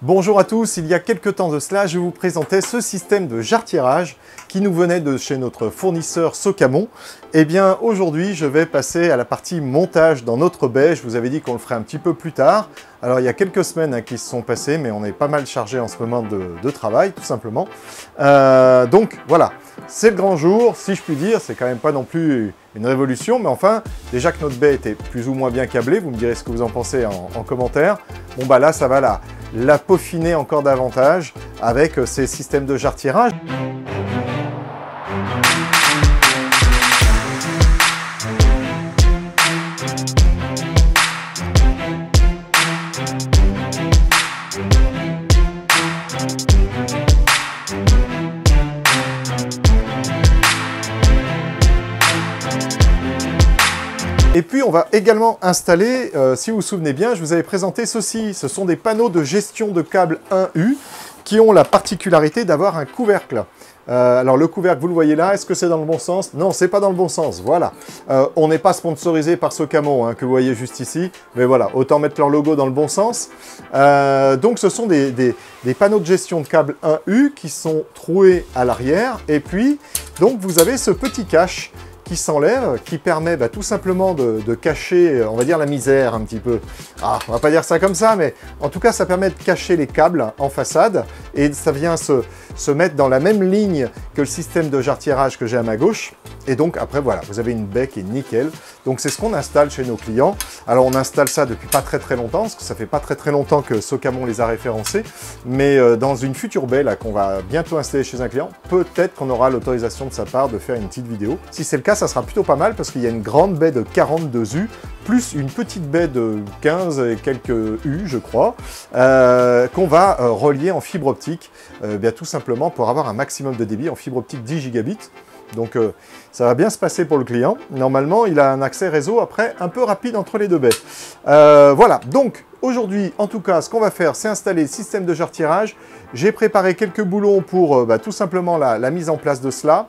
Bonjour à tous, il y a quelques temps de cela, je vous présentais ce système de jarretirage qui nous venait de chez notre fournisseur Socamon. Et bien aujourd'hui, je vais passer à la partie montage dans notre baie. Je vous avais dit qu'on le ferait un petit peu plus tard. Alors il y a quelques semaines qui se sont passées, mais on est pas mal chargé en ce moment de travail, tout simplement. Donc voilà, c'est le grand jour, si je puis dire. C'est quand même pas non plus une révolution, mais enfin, déjà que notre baie était plus ou moins bien câblée, vous me direz ce que vous en pensez en commentaire. Bon bah là, ça va la peaufiner encore davantage avec ces systèmes de jarretirage. Et puis on va également installer, si vous vous souvenez bien, je vous avais présenté ceci. Ce sont des panneaux de gestion de câble 1U qui ont la particularité d'avoir un couvercle. Alors le couvercle, vous le voyez là, est-ce que c'est dans le bon sens? Non, c'est pas dans le bon sens, voilà. On n'est pas sponsorisé par Socamon, que vous voyez juste ici, mais voilà, autant mettre leur logo dans le bon sens. Donc ce sont des panneaux de gestion de câble 1U qui sont troués à l'arrière, et puis donc vous avez ce petit cache qui s'enlève, qui permet tout simplement de cacher, on va dire, la misère un petit peu. Ah, on va pas dire ça comme ça, mais en tout cas, ça permet de cacher les câbles en façade, et ça vient se mettre dans la même ligne que le système de jarretirage que j'ai à ma gauche. Et donc après, voilà, vous avez une baie qui est nickel. Donc c'est ce qu'on installe chez nos clients. Alors on installe ça depuis pas très longtemps, parce que ça fait pas très longtemps que Socamon les a référencés, mais dans une future baie là qu'on va bientôt installer chez un client, peut-être qu'on aura l'autorisation de sa part de faire une petite vidéo. Si c'est le cas, ça sera plutôt pas mal, parce qu'il y a une grande baie de 42 U, plus une petite baie de 15 et quelques U, je crois, qu'on va relier en fibre optique, tout simplement pour avoir un maximum de débit en fibre optique 10 gigabits. Donc ça va bien se passer pour le client. Normalement, il a un accès réseau après un peu rapide entre les deux baies. Voilà, donc aujourd'hui, en tout cas, ce qu'on va faire, c'est installer le système de jarretirage. J'ai préparé quelques boulons pour tout simplement la mise en place de cela.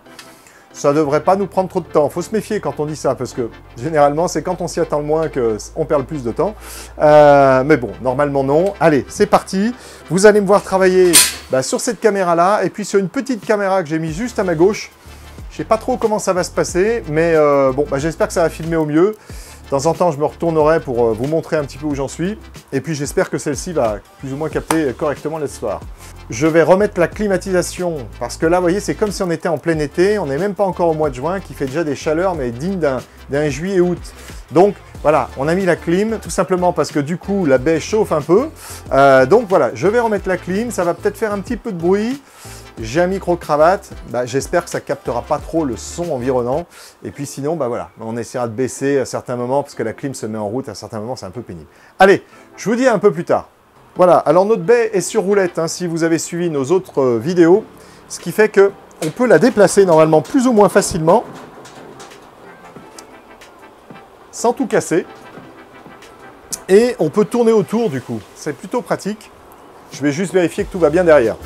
Ça ne devrait pas nous prendre trop de temps. Il faut se méfier quand on dit ça, parce que généralement, c'est quand on s'y attend le moins qu'on perd le plus de temps. Mais bon, normalement non. Allez, c'est parti. Vous allez me voir travailler sur cette caméra-là, et puis sur une petite caméra que j'ai mise juste à ma gauche. Je ne sais pas trop comment ça va se passer, mais j'espère que ça va filmer au mieux. De temps en temps, je me retournerai pour vous montrer un petit peu où j'en suis. Et puis, j'espère que celle-ci va plus ou moins capter correctement l'histoire. Je vais remettre la climatisation, parce que là, vous voyez, c'est comme si on était en plein été. On n'est même pas encore au mois de juin, qui fait déjà des chaleurs, mais dignes d'un juillet-août. Donc, voilà, on a mis la clim, tout simplement parce que du coup, la baie chauffe un peu. Donc, voilà, je vais remettre la clim. Ça va peut-être faire un petit peu de bruit. J'ai un micro-cravate, j'espère que ça ne captera pas trop le son environnant. Et puis sinon, voilà, on essaiera de baisser à certains moments, parce que la clim se met en route, à certains moments, c'est un peu pénible. Allez, je vous dis un peu plus tard. Voilà, alors notre baie est sur roulette, si vous avez suivi nos autres vidéos, ce qui fait qu'on peut la déplacer normalement plus ou moins facilement, sans tout casser. Et on peut tourner autour du coup, c'est plutôt pratique. Je vais juste vérifier que tout va bien derrière.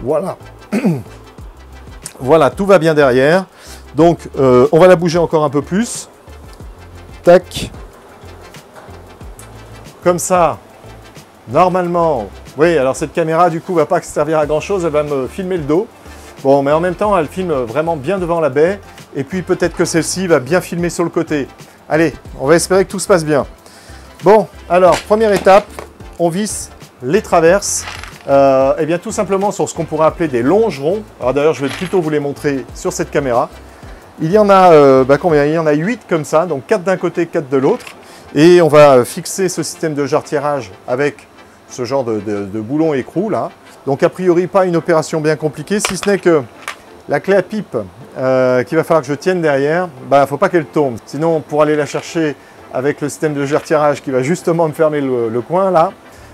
Voilà, voilà, tout va bien derrière. Donc, on va la bouger encore un peu plus. Tac. Comme ça, normalement, oui, alors cette caméra, du coup, va pas servir à grand-chose, elle va me filmer le dos. Bon, mais en même temps, elle filme vraiment bien devant la baie. Et puis, peut-être que celle-ci va bien filmer sur le côté. Allez, on va espérer que tout se passe bien. Bon, alors, première étape, on visse les traverses. Eh bien tout simplement sur ce qu'on pourrait appeler des longerons. Alors d'ailleurs je vais plutôt vous les montrer sur cette caméra. Il y en a combien? Il y en a 8 comme ça, donc 4 d'un côté, 4 de l'autre. Et on va fixer ce système de jarretirage avec ce genre de boulon écrou là. Donc a priori pas une opération bien compliquée, si ce n'est que la clé à pipe qu'il va falloir que je tienne derrière, faut pas qu'elle tombe. Sinon pour aller la chercher avec le système de jarretirage qui va justement me fermer le coin là,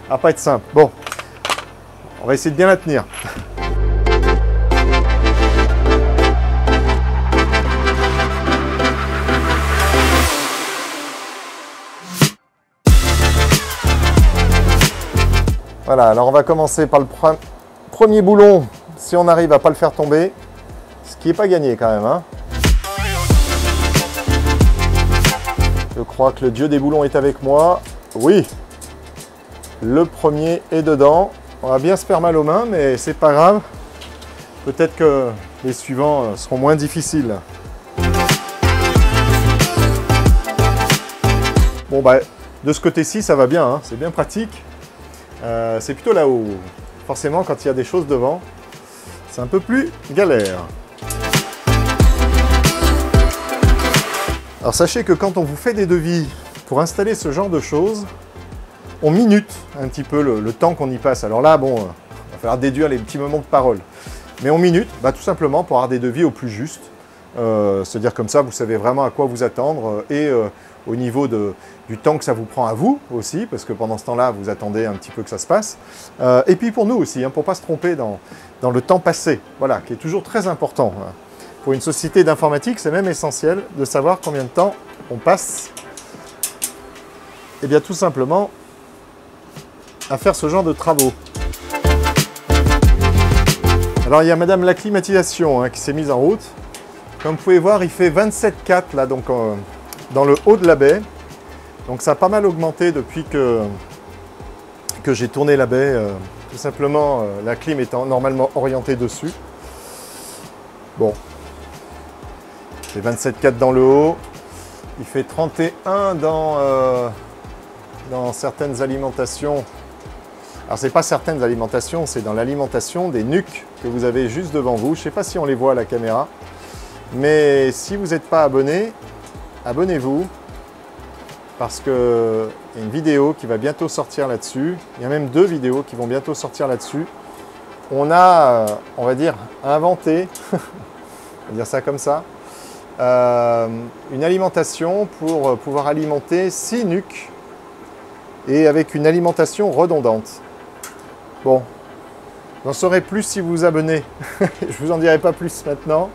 ça va pas être simple. Bon. On va essayer de bien la tenir. Voilà, alors on va commencer par le premier boulon, si on arrive à ne pas le faire tomber, ce qui n'est pas gagné quand même. Je crois que le dieu des boulons est avec moi. Oui, le premier est dedans. On va bien se faire mal aux mains, mais c'est pas grave. Peut-être que les suivants seront moins difficiles. Bon, bah, de ce côté-ci, ça va bien, hein, c'est bien pratique. C'est plutôt là-haut. Forcément, quand il y a des choses devant, c'est un peu plus galère. Alors sachez que quand on vous fait des devis pour installer ce genre de choses, on minute un petit peu le temps qu'on y passe. Alors là, bon, il va falloir déduire les petits moments de parole. Mais on minute, bah, tout simplement pour avoir des devis au plus juste. C'est-à-dire comme ça, vous savez vraiment à quoi vous attendre et au niveau du temps que ça vous prend à vous aussi, parce que pendant ce temps-là, vous attendez un petit peu que ça se passe. Et puis pour nous aussi, hein, pour ne pas se tromper dans le temps passé, voilà, qui est toujours très important. Pour une société d'informatique, c'est même essentiel de savoir combien de temps on passe, et bien tout simplement, à faire ce genre de travaux. Alors il y a Madame la climatisation hein, qui s'est mise en route. Comme vous pouvez voir, il fait 27,4 là, donc dans le haut de la baie. Donc ça a pas mal augmenté depuis que j'ai tourné la baie. Tout simplement, la clim étant normalement orientée dessus. Bon, il fait 27,4 dans le haut. Il fait 31 dans certaines alimentations. Alors c'est pas certaines alimentations, c'est dans l'alimentation des NUC que vous avez juste devant vous. Je ne sais pas si on les voit à la caméra. Mais si vous n'êtes pas abonné, abonnez-vous. Parce qu'il y a une vidéo qui va bientôt sortir là-dessus. Il y a même 2 vidéos qui vont bientôt sortir là-dessus. On a, on va dire, inventé, on va dire ça comme ça, une alimentation pour pouvoir alimenter 6 NUC et avec une alimentation redondante. Bon, j'en saurai plus si vous vous abonnez. Je vous en dirai pas plus maintenant.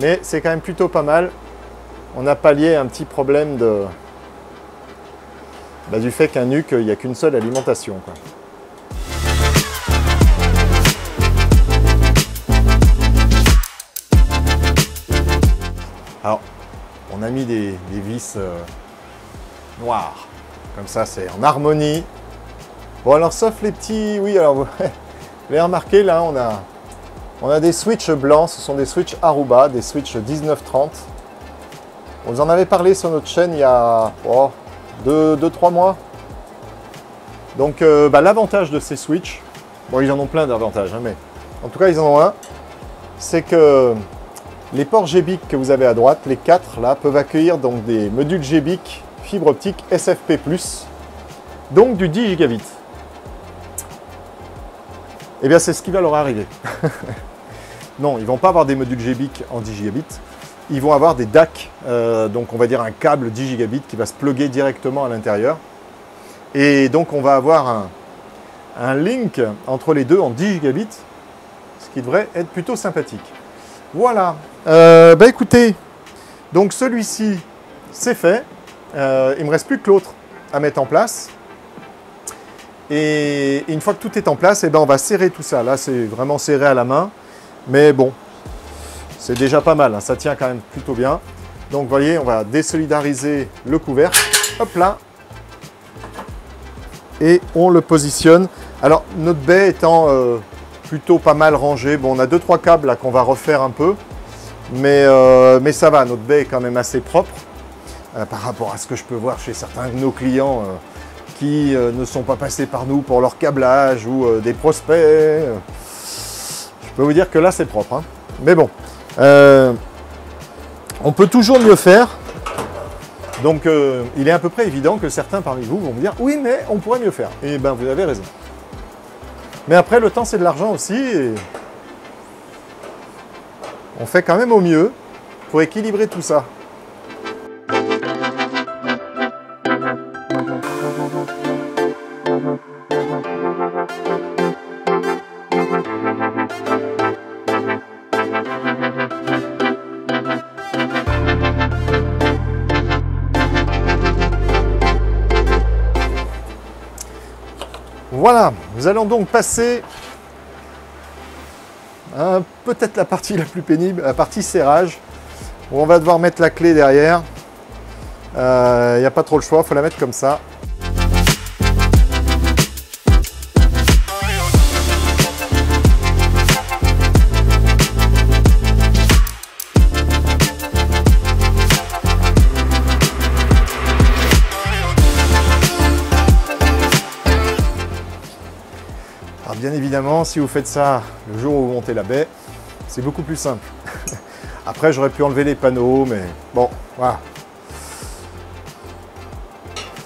Mais c'est quand même plutôt pas mal. On a pallié un petit problème du fait qu'un NUC, il n'y a qu'une seule alimentation, quoi. Alors, on a mis des vis noires. Comme ça, c'est en harmonie. Bon, alors, sauf les petits... Oui, alors, vous l'avez remarqué, là, on a des switches blancs. Ce sont des switches Aruba, des switches 1930. On vous en avait parlé sur notre chaîne il y a 2-3 mois. Donc, l'avantage de ces switches, bon, ils en ont plein d'avantages, hein, mais en tout cas, ils en ont un. C'est que les ports GBIC que vous avez à droite, les 4 là, peuvent accueillir donc des modules GBIC fibre optique SFP+, donc du 10 gigabits. Eh bien, c'est ce qui va leur arriver. Non, ils ne vont pas avoir des modules GBIC en 10 gigabits. Ils vont avoir des DAC, donc on va dire un câble 10 gigabits qui va se plugger directement à l'intérieur. Et donc, on va avoir un link entre les deux en 10 gigabits, ce qui devrait être plutôt sympathique. Voilà. Écoutez, donc celui-ci, c'est fait. Il ne me reste plus que l'autre à mettre en place. Et une fois que tout est en place, on va serrer tout ça. Là, c'est vraiment serré à la main. Mais bon, c'est déjà pas mal. Hein. Ça tient quand même plutôt bien. Donc, vous voyez, on va désolidariser le couvercle. Hop là. Et on le positionne. Alors, notre baie étant plutôt pas mal rangée. Bon, on a 2-3 câbles là qu'on va refaire un peu. Mais ça va, notre baie est quand même assez propre. Par rapport à ce que je peux voir chez certains de nos clients qui ne sont pas passés par nous pour leur câblage ou des prospects. Je peux vous dire que là, c'est propre. Hein. Mais bon, on peut toujours mieux faire. Donc, il est à peu près évident que certains parmi vous vont me dire « Oui, mais on pourrait mieux faire. » Et bien, vous avez raison. Mais après, le temps, c'est de l'argent aussi. Et on fait quand même au mieux pour équilibrer tout ça. Voilà, nous allons donc passer à peut-être la partie la plus pénible, la partie serrage, où on va devoir mettre la clé derrière. Il n'y a pas trop le choix, il faut la mettre comme ça. Alors bien évidemment, si vous faites ça le jour où vous montez la baie, c'est beaucoup plus simple. Après, j'aurais pu enlever les panneaux, mais bon, voilà.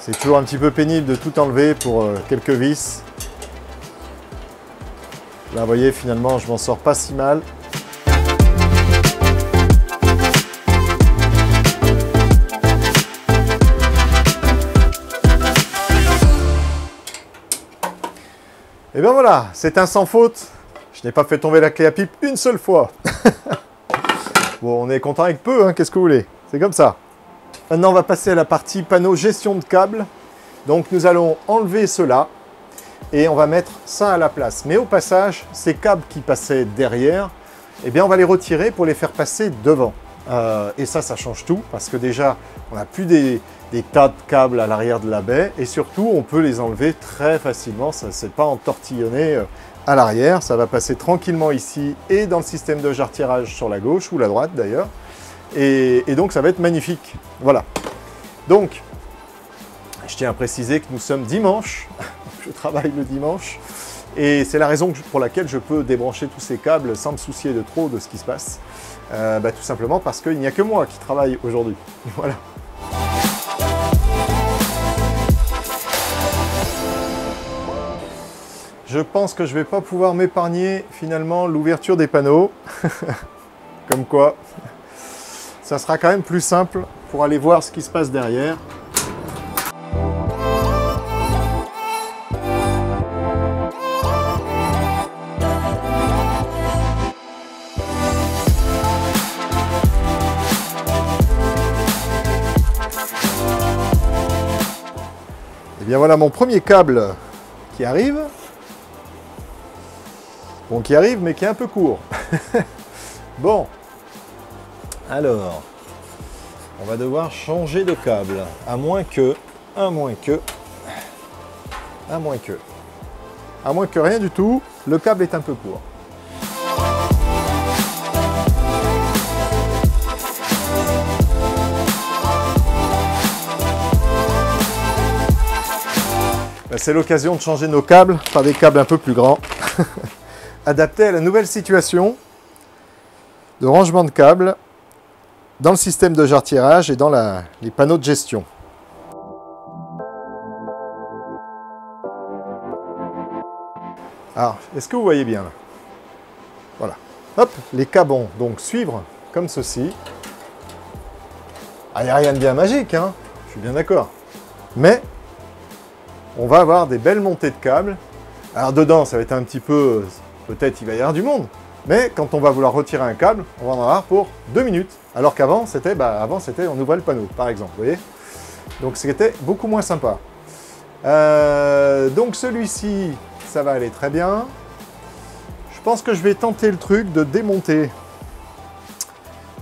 C'est toujours un petit peu pénible de tout enlever pour quelques vis. Là, vous voyez, finalement, je m'en sors pas si mal. Et bien voilà, c'est un sans faute. Je n'ai pas fait tomber la clé à pipe une seule fois. Bon, on est content avec peu, hein, qu'est-ce que vous voulez? C'est comme ça. Maintenant, on va passer à la partie panneau gestion de câbles. Donc, nous allons enlever cela et on va mettre ça à la place. Mais au passage, ces câbles qui passaient derrière, eh bien, on va les retirer pour les faire passer devant. Et ça change tout parce que déjà, on n'a plus des tas de câbles à l'arrière de la baie et surtout, on peut les enlever très facilement. Ça ne s'est pas entortillonné à l'arrière. Ça va passer tranquillement ici et dans le système de jarretirage sur la gauche ou la droite d'ailleurs. Et donc, ça va être magnifique. Voilà. Donc, je tiens à préciser que nous sommes dimanche. Je travaille le dimanche. Et c'est la raison pour laquelle je peux débrancher tous ces câbles sans me soucier de trop de ce qui se passe. Tout simplement parce qu'il n'y a que moi qui travaille aujourd'hui. Voilà. Je pense que je ne vais pas pouvoir m'épargner finalement l'ouverture des panneaux. Comme quoi, ça sera quand même plus simple pour aller voir ce qui se passe derrière. Et bien voilà mon premier câble qui arrive. Bon, qui arrive, mais qui est un peu court. Bon. Alors, on va devoir changer de câble. À moins que rien du tout, le câble est un peu court. C'est l'occasion de changer nos câbles par des câbles un peu plus grands, adaptés à la nouvelle situation de rangement de câbles dans le système de jarretirage et dans les panneaux de gestion. Alors, est-ce que vous voyez bien là? Voilà. Hop, les câbles vont donc suivre comme ceci. Ah, il n'y a rien de bien magique, hein, je suis bien d'accord. Mais on va avoir des belles montées de câbles. Alors dedans, ça va être un petit peu... Peut-être il va y avoir du monde. Mais quand on va vouloir retirer un câble, on va en avoir pour 2 minutes. Alors qu'avant, c'était on ouvrait le panneau, par exemple. Vous voyez? Donc c'était beaucoup moins sympa. Donc celui-ci, ça va aller très bien. Je pense que je vais tenter le truc de démonter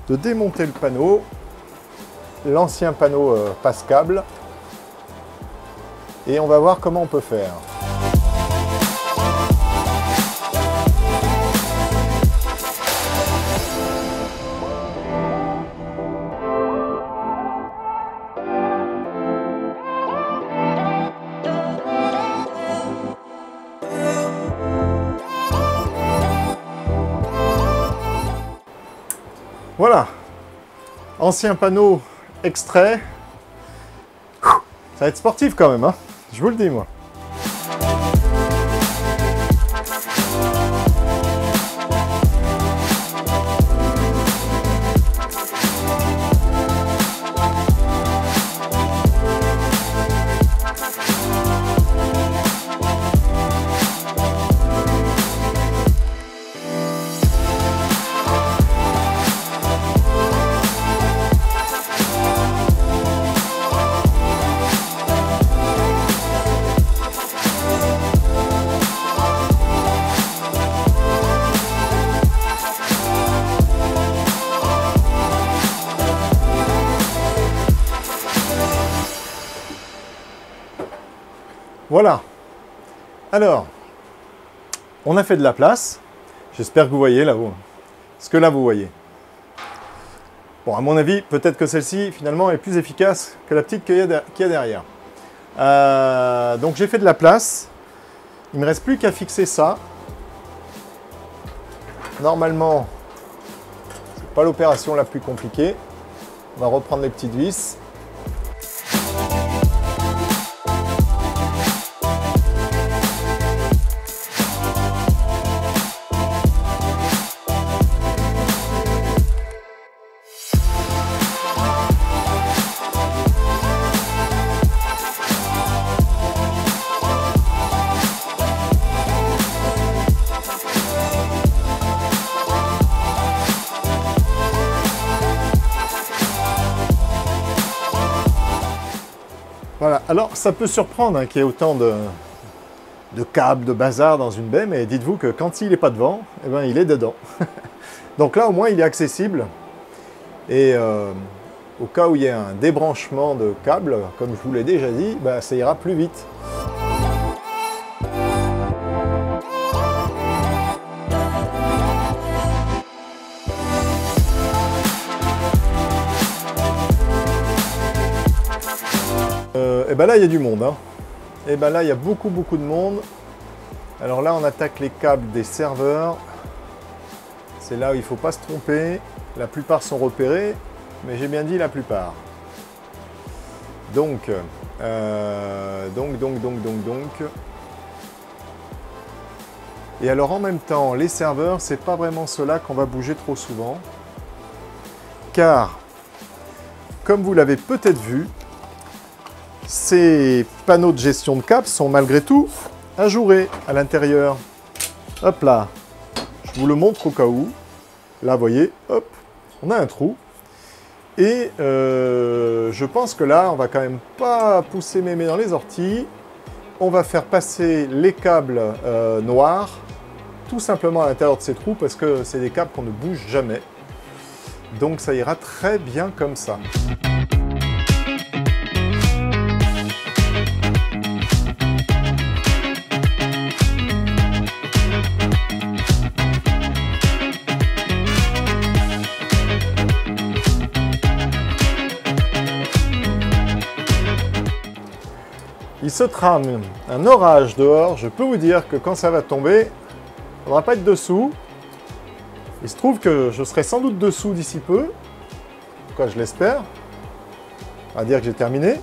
le panneau. L'ancien panneau passe-câble. Et on va voir comment on peut faire. Voilà. Ancien panneau extrait. Ça va être sportif quand même, hein. Je vous le dis, moi. Voilà. Alors, on a fait de la place. J'espère que vous voyez là-haut. Ce que là, vous voyez. Bon, à mon avis, peut-être que celle-ci, finalement, est plus efficace que la petite qu'il y a derrière. Donc, j'ai fait de la place. Il ne me reste plus qu'à fixer ça. Normalement, c'est pas l'opération la plus compliquée. On va reprendre les petites vis. Voilà, alors ça peut surprendre hein, qu'il y ait autant de câbles, de bazar dans une baie, mais dites-vous que quand il n'est pas devant, eh ben, il est dedans. Donc là au moins il est accessible. Et au cas où il y a un débranchement de câbles, comme je vous l'ai déjà dit, bah, ça ira plus vite. Et ben là il y a du monde, hein. Et ben là il y a beaucoup de monde. Alors là on attaque les câbles des serveurs. C'est là où il ne faut pas se tromper. La plupart sont repérés, mais j'ai bien dit la plupart. Donc. Et alors en même temps, les serveurs, c'est pas vraiment cela qu'on va bouger trop souvent. Car, comme vous l'avez peut-être vu, ces panneaux de gestion de câbles sont malgré tout ajourés à l'intérieur. Hop là, je vous le montre au cas où. Là, vous voyez, hop, on a un trou. Et je pense que là, on va quand même pas pousser mémé dans les orties. On va faire passer les câbles noirs tout simplement à l'intérieur de ces trous parce que c'est des câbles qu'on ne bouge jamais. Donc ça ira très bien comme ça. Il se trame un orage dehors, je peux vous dire que quand ça va tomber, il ne faudra pas être dessous. Il se trouve que je serai sans doute dessous d'ici peu, en tout cas je l'espère. On va dire que j'ai terminé.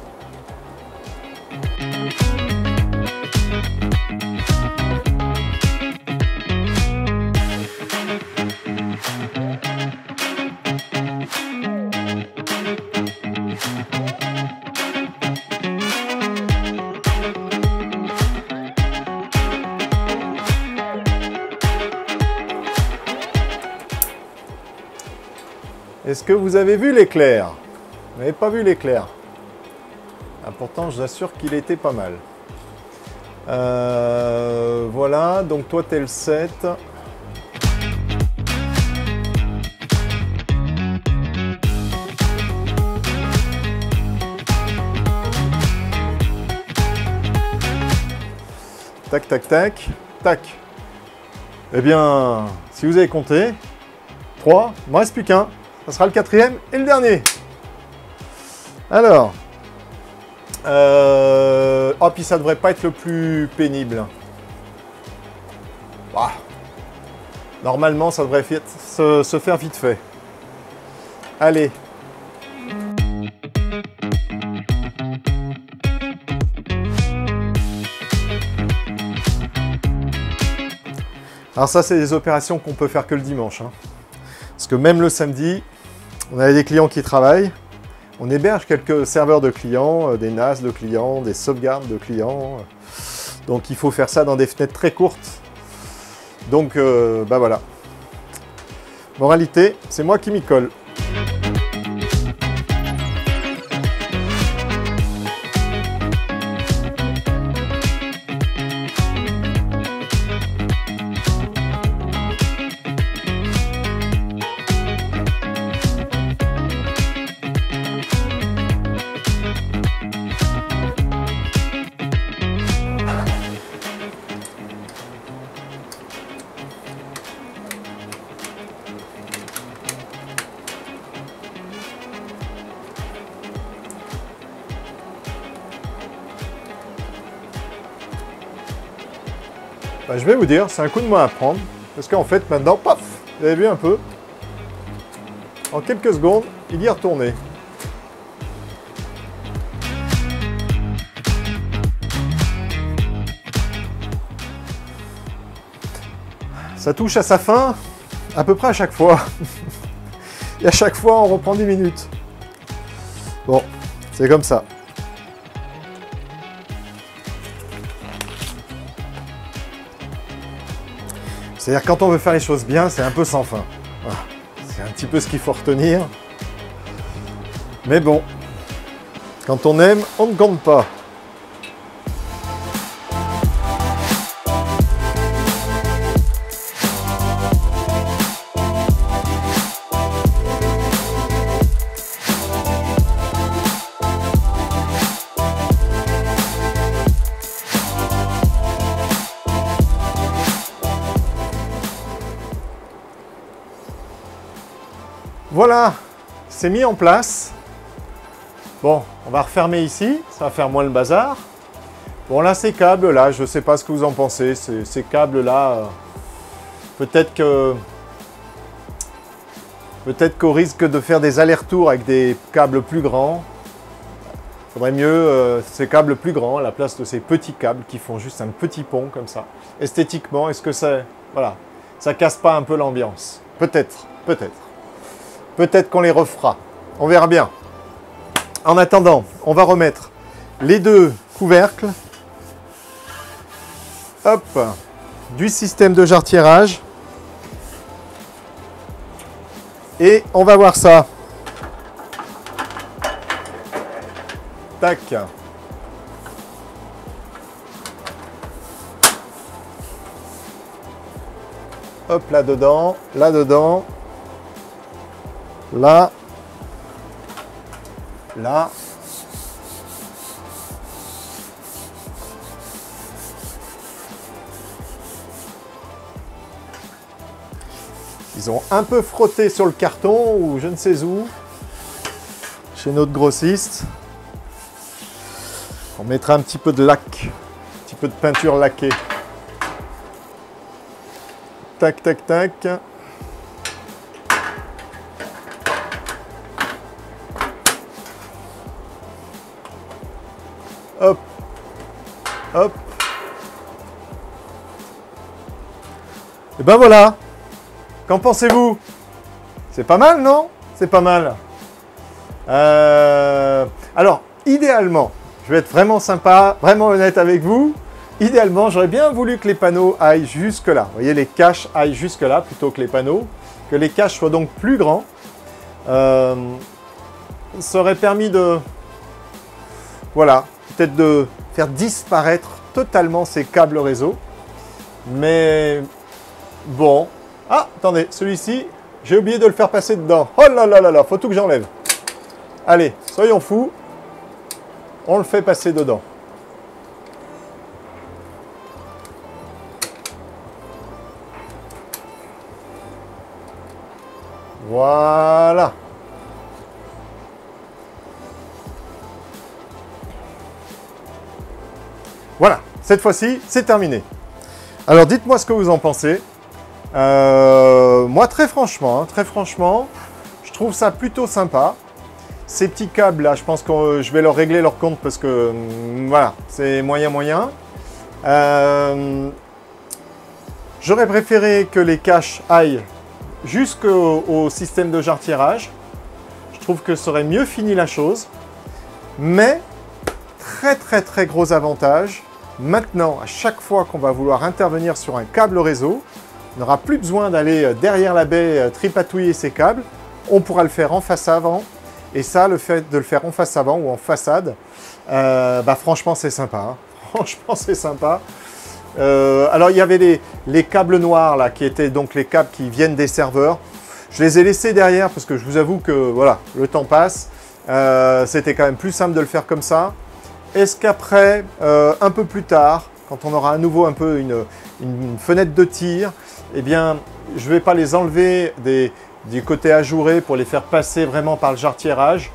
Est-ce que vous avez vu l'éclair? Vous n'avez pas vu l'éclair? Ah, pourtant, je vous assure qu'il était pas mal. Voilà, donc toi, t'es le 7. Tac, tac, tac, tac. Eh bien, si vous avez compté, 3, il ne me reste plus qu'un. Ça sera le 4e et le dernier. Alors, oh, puis ça devrait pas être le plus pénible. Ah. Normalement, ça devrait se faire vite fait. Allez. Alors ça, c'est des opérations qu'on peut faire que le dimanche, hein. Parce que même le samedi, on a des clients qui travaillent. On héberge quelques serveurs de clients, des NAS de clients, des sauvegardes de clients. Donc il faut faire ça dans des fenêtres très courtes. Donc bah voilà. Moralité, c'est moi qui m'y colle. Bah, je vais vous dire, c'est un coup de main à prendre. Parce qu'en fait, maintenant, paf, vous avez vu un peu, en quelques secondes, il y est retourné. Ça touche à sa fin, à peu près à chaque fois. Et à chaque fois, on reprend 10 minutes. Bon, c'est comme ça. C'est-à-dire quand on veut faire les choses bien, c'est un peu sans fin. Voilà. C'est un petit peu ce qu'il faut retenir. Mais bon, quand on aime, on ne compte pas. Voilà, c'est mis en place. Bon, on va refermer ici, ça va faire moins le bazar. Bon, là, ces câbles-là, je ne sais pas ce que vous en pensez. Ces câbles-là, peut-être qu'au risque de faire des allers-retours avec des câbles plus grands, il faudrait mieux ces câbles plus grands à la place de ces petits câbles qui font juste un petit pont comme ça. Esthétiquement, est-ce que ça, voilà, ça casse pas un peu l'ambiance? Peut-être, peut-être. Peut-être qu'on les refera. On verra bien. En attendant, on va remettre les deux couvercles. Hop, du système de jarretirage. Et on va voir ça. Tac. Hop, là-dedans, là-dedans. Là, là, ils ont un peu frotté sur le carton ou je ne sais où, chez notre grossiste. On mettra un petit peu de lac, un petit peu de peinture laquée. Tac, tac, tac. Hop, hop. Et ben voilà. Qu'en pensez-vous? C'est pas mal, non? C'est pas mal. Alors, idéalement, je vais être vraiment sympa, vraiment honnête avec vous. Idéalement, j'aurais bien voulu que les panneaux aillent jusque-là. Vous voyez, les caches aillent jusque-là plutôt que les panneaux. Que les caches soient donc plus grands. Ça aurait permis de... Voilà. Peut-être de faire disparaître totalement ces câbles réseau. Mais bon. Ah, attendez, celui-ci, j'ai oublié de le faire passer dedans. Oh là là là là, faut tout que j'enlève. Allez, soyons fous. On le fait passer dedans. Voilà. Voilà, cette fois-ci, c'est terminé. Alors, dites-moi ce que vous en pensez. Moi, très franchement, je trouve ça plutôt sympa. Ces petits câbles-là, je pense que je vais leur régler leur compte parce que, voilà, c'est moyen. J'aurais préféré que les caches aillent jusqu'au système de jarretirage. Je trouve que ça aurait mieux fini la chose. Mais, très gros avantage. Maintenant, à chaque fois qu'on va vouloir intervenir sur un câble réseau, on n'aura plus besoin d'aller derrière la baie tripatouiller ces câbles. On pourra le faire en face avant. Et ça, le fait de le faire en face avant ou en façade, bah franchement, c'est sympa. Hein. Franchement, c'est sympa. Alors, il y avait les câbles noirs, là, qui étaient donc les câbles qui viennent des serveurs. Je les ai laissés derrière parce que je vous avoue que, voilà, le temps passe. C'était quand même plus simple de le faire comme ça. Est-ce qu'après, un peu plus tard, quand on aura à nouveau un peu une fenêtre de tir, eh bien, je ne vais pas les enlever du côté ajouré pour les faire passer vraiment par le jarretirage.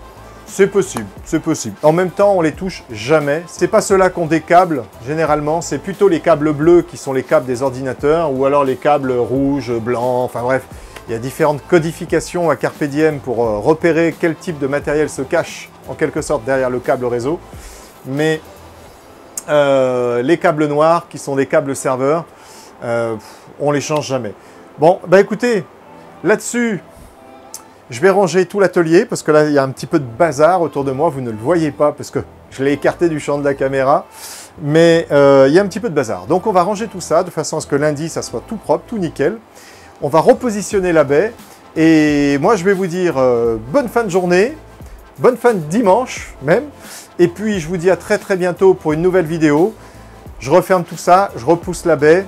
C'est possible, c'est possible. En même temps, on les touche jamais. C'est pas ceux-là qu'on décâble, généralement. C'est plutôt les câbles bleus qui sont les câbles des ordinateurs, ou alors les câbles rouges, blancs, enfin bref. Il y a différentes codifications à Carpe Diem pour repérer quel type de matériel se cache, en quelque sorte, derrière le câble réseau. Mais les câbles noirs, qui sont des câbles serveurs, on les change jamais. Bon, bah écoutez, là-dessus, je vais ranger tout l'atelier, parce que là, il y a un petit peu de bazar autour de moi. Vous ne le voyez pas, parce que je l'ai écarté du champ de la caméra. Mais il y a un petit peu de bazar. Donc on va ranger tout ça, de façon à ce que lundi, ça soit tout propre, tout nickel. On va repositionner la baie. Et moi, je vais vous dire bonne fin de journée, bonne fin de dimanche même. Et puis, je vous dis à très très bientôt pour une nouvelle vidéo. Je referme tout ça, je repousse la baie.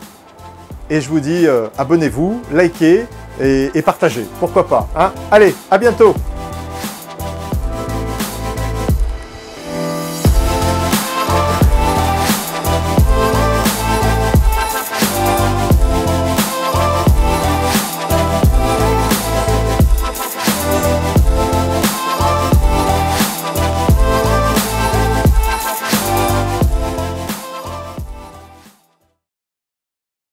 Et je vous dis abonnez-vous, likez et partagez. Pourquoi pas, hein? Allez, à bientôt!